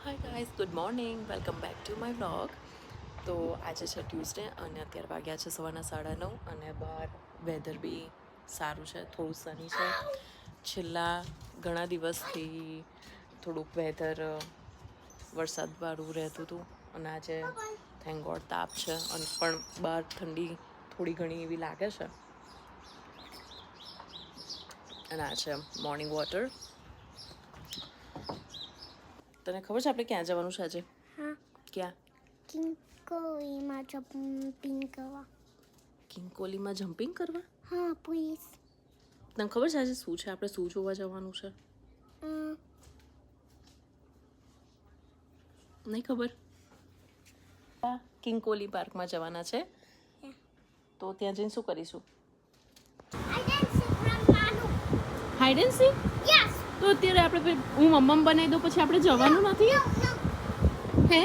Hi guys, good morning, welcome back to my vlog. તો આજે છે ટ્યુઝડે અને અત્યારે વાગ્યા છે સવારના 9:30 અને બહાર વેધર બી સારું છે, થોડું સની છે. છેલ્લા ઘણા દિવસથી થોડુંક વેધર વરસાદવાળું રહેતું હતું અને આજે થેન્ક ગોડ તાપ છે અને પણ બહાર ઠંડી થોડી ઘણી એવી લાગે છે. અને આ છે મોર્નિંગ વોટર. તને ખબર છે આપણે ક્યાં જવાનું છે આજે? હા. ક્યાં? કિંકોલીમાં જમ્પિંગ કરવા. કિંકોલીમાં જમ્પિંગ કરવા? હા પ્લીઝ. તને ખબર છે આજે શું છે? આપણે શું જોવા જવાનું છે? નહીં ખબર? કિંકોલી પાર્કમાં જવાના છે. તો ત્યાં જઈને શું કરીશું? Hide and seek? તો અત્યારે આપણે હું મમ્મા બનાવી દઉં પછી આપણે જવાનું નથી? હે?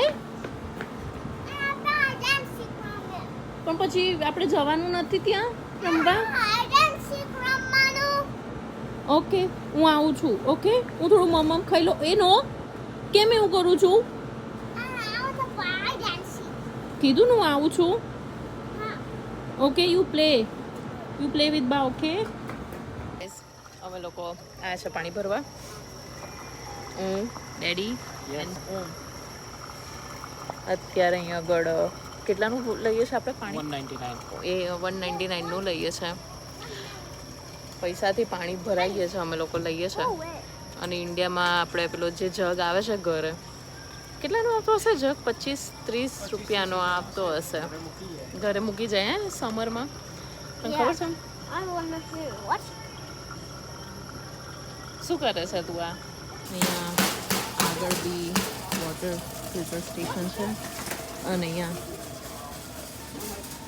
પણ પછી આપણે જવાનું નથી ત્યાં રમવા? ઓકે, હું આવું છું. ઓકે, હું થોડું મમ્મા ખાઈ લો. એ નો કેમ એવું કરું છું? કીધું ને હું આવું છું. ઓકે, યુ પ્લે વિથ બા. ઓકે, અમે લોકો આયા છે પાણી ભરવા. હું, ડેડી એન્ડ ઓમ. અત્યારે અહીંયા આગળ કેટલાનું લઈએ છીએ આપણે પાણી? 199. એ 199 નું લઈએ છે. પૈસાથી પાણી ભરાઈએ છીએ અમે લોકો, લઈએ છે. અને ઇન્ડિયામાં આપણે પેલો જે જગ આવે છે ઘરે, કેટલાનો આવતો હશે જગ? 25-30 રૂપિયાનો આવતો હશે. ઘરે મૂકી જાય હે સમરમાં. તને ખબર છે? શું કરે છે તું? આ અહીંયા આગળ બી વોટર ફિલ્ટર સ્ટેશન છે અને અહીંયા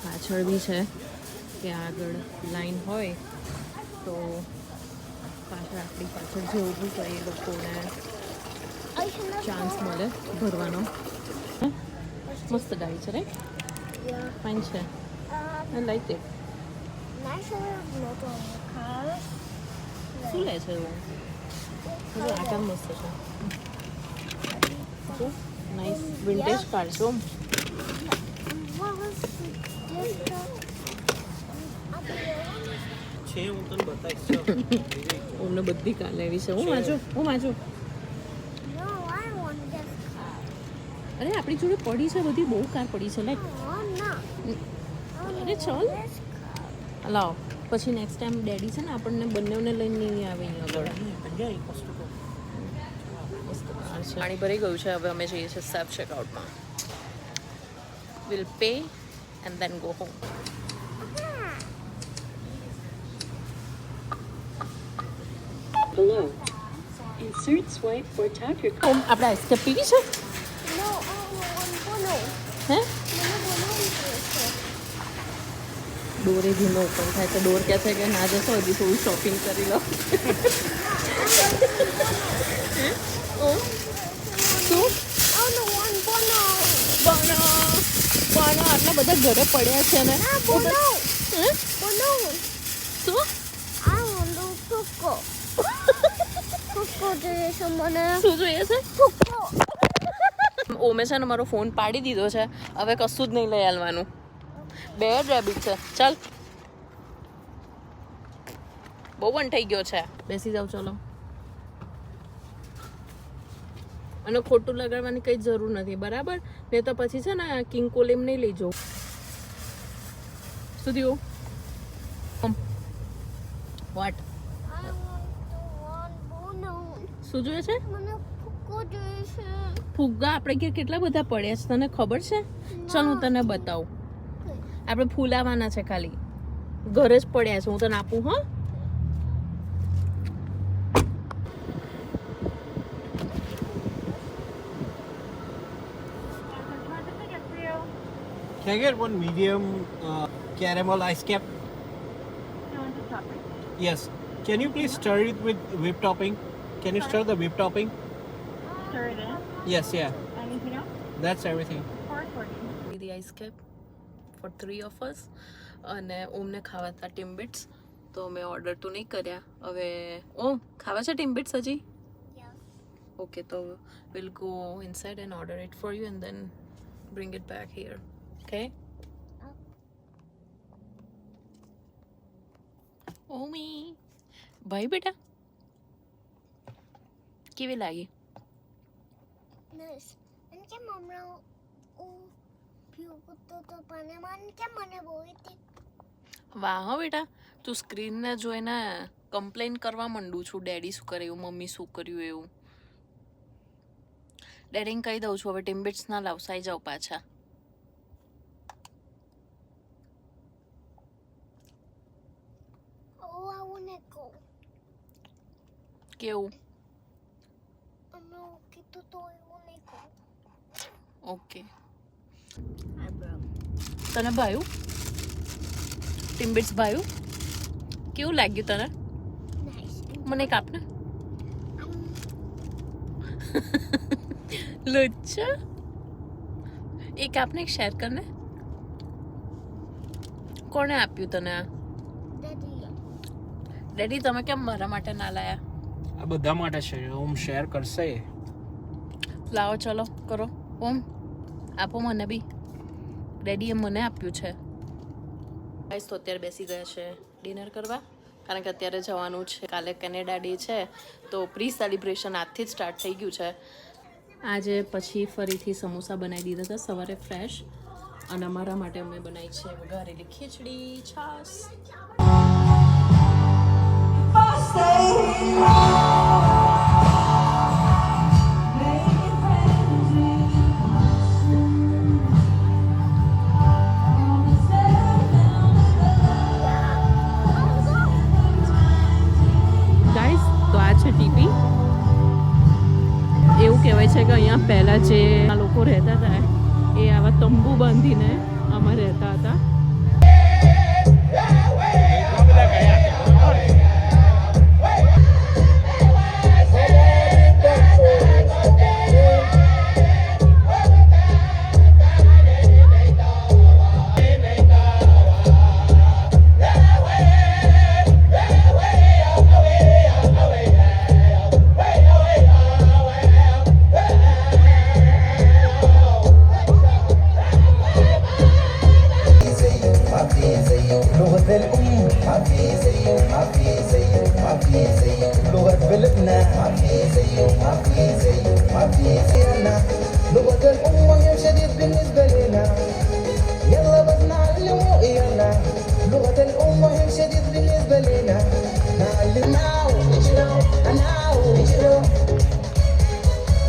પાછળ બી છે કે આગળ લાઈન હોય તો પાછળ આપણી પાછળ જે ઊભું હોય એ લોકોને ચાન્સ મળે ભરવાનો. મસ્ત ગાડી છે, રાઈટ? ફાઇન છે. I like it. શું લે છે એવું? આટા મસ્ત છે. નાઇસ વિન્ટેજ કાર છે. હું તને બતાવીશ. ઓમને બધી કાર લેવી છે. હું વાંચું. અરે આપણી જોડે પડી છે બધી, બહુ કાર પડી છે. લાઈક અરે ચલ લાવ, પછી નેક્સ્ટ ટાઈમ ડેડી છે ને આપણને બંનેને લઈને નહીં આવે અહીંયા આગળ. પાણી ભરી ગયું છે. હવે અમે જઈએ છીએ સેલ્ફ ચેકઆઉટમાં. Will pay and then go home. Below, insert swipe or tap your card. આપણે આઈસ્ક્રીમ પીવી છે? હે? ડોરે ધીમો ઓપન થાય તો ડોર કહે છે કે ના જશો, હજી થોડું શોપિંગ કરી લો. શું આટલા બધા ઘરે પડ્યા છે ને? શું શું જોઈએ છે? ઓમે છે ને મારો ફોન પાડી દીધો છે. હવે કશું જ નહીં લઈ આવવાનું. બે રેબિટ છે. ચાલ, બહુ વન થઈ ગયો છે. બેસી જાવ, ચલો. અને ખોટું લગાડવાની કઈ જરૂર નથી, બરાબર? ને તો પછી છે ને કિંકોલીમ નહીં લઈ જાઉં. શું થયું? વોટ? શું જોઈએ છે? ફુગ્ગા આપણે ઘેર કેટલા બધા પડ્યા છે, તને ખબર છે? ચાલ હું તને બતાવું. આપણે ફૂલાવાના છે, ખાલી ઘરે જ પડ્યા છે. હું તને આપું. હા, Can I get one medium caramel ice cap? Yes. Can you please stir it with whipped topping? Can you stir the whipped topping? Stir it in. Yes, yeah. Anything else? That's everything. the ice cap for 3 of us. અને ઓમને ખાવા હતા ટિમ્બિટ્સ, તો મેં order તો નહીં કર્યા. હવે ઓમ ખાવા છે ટિમ્બિટ્સ હજી? Okay, so we'll go inside and order it for you and then bring it back here. Okay? ઓમી ભાઈ બેટા કેવી લાગી? Nice. અને કેમ હમણાં હું ભીવું કૂદતો તો પાણીમાં અને કેમ મને બોલતી? વાહ હો બેટા, તું સ્ક્રીનને જોઈને કમ્પ્લેન કરવા માંડું છું, ડેડી શું કરે એવું, મમ્મી શું કર્યું એવું. ડેડીને કહી દઉં છું હવે ટિમ્બિટ્સ ના લાવસાઈ જાઓ પાછા. આવું ને કહું કેવું? અમે કીધું તો એવું નહીં કહું. ઓકે. તને ભાયું? ટિમ્બિટ્સ ભાયું? કેવું લાગ્યું તને? Nice. મને એક આપને. લુચ્ચા એક આપને એક શેર કરને. કોણે આપ્યું તને આ? Daddy. ડેડી તમે કેમ મારા માટે ના લાયા? આ બધા માટે છે, ઓમ શેર કરશે. લાવો ચલો કરો. ઓમ આપો મને બી, ડેડીએ મને આપ્યું છે. ગાઈસ તો અત્યારે બેસી ગયા છે ડિનર કરવા, કારણ કે અત્યારે જવાનું છે, કાલે કેનેડા ડે છે, તો પ્રી સેલિબ્રેશન આજથી જ સ્ટાર્ટ થઈ ગયું છે. આજે પછી ફરીથી સમોસા બનાવી દીધા હતા સવારે ફ્રેશ, અને અમારા માટે અમે બનાવી છે વઘારેલી ખીચડી, છાશ. ગાઈસ તો આ છે ટીપી. એવું કહેવાય છે કે અહીંયા પહેલાં જે લોકો રહેતા હતા એ આવા તંબુ બાંધીને આમાં રહેતા હતા.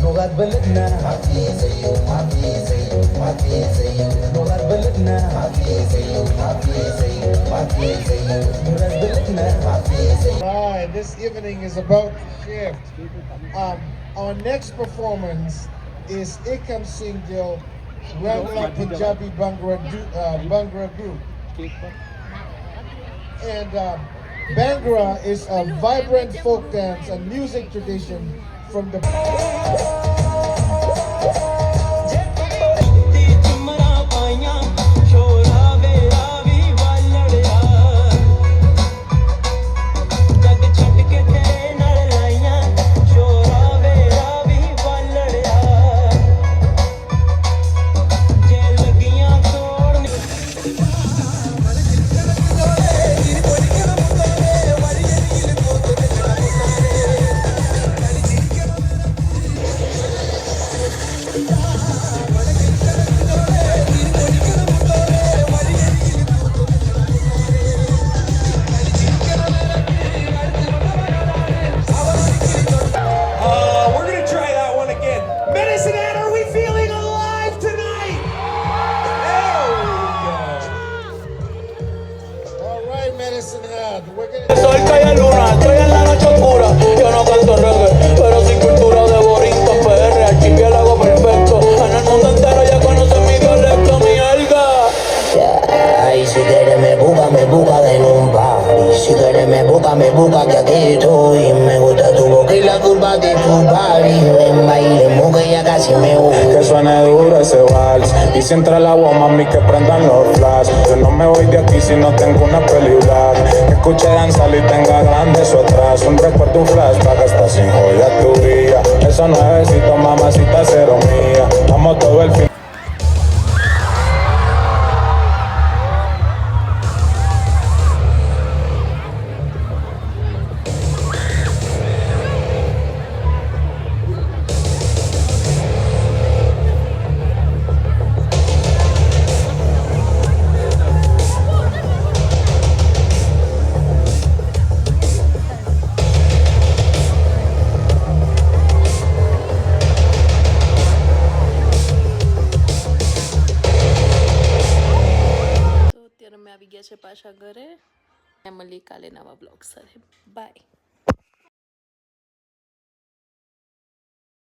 لغات بلدنا ما في زيه ما في زيه ما في زيه لغات بلدنا ما في زيه ما في زيه ما في زيه لغات بلدنا ما في زيه. Right, this evening is about to shift. Our next performance is Ekam Singhil Rangla Punjabi Bhangra group. And Bhangra is a vibrant folk dance and music tradition from the Soy calle luna, estoy en la noche oscura. Yo no canto reggae, pero sin cultura de Borinquen PR, archipiélago perfecto. Que suene duro ese vals. Y si entra el agua, mami, que prendan los flash. Yo no me voy de aquí si no tengo una peli black. Que escuche danzar y tenga grande eso atrás. Un recuerdo, un flashback, hasta sin joya tu día. Esos nuevecitos, mamacita, cero mía. Vamos todo el fin. તો અત્યારે અમે આવી ગયા છે પાછા ઘરે. મળીએ કાલે નવા બ્લોગ સાથે. બાય.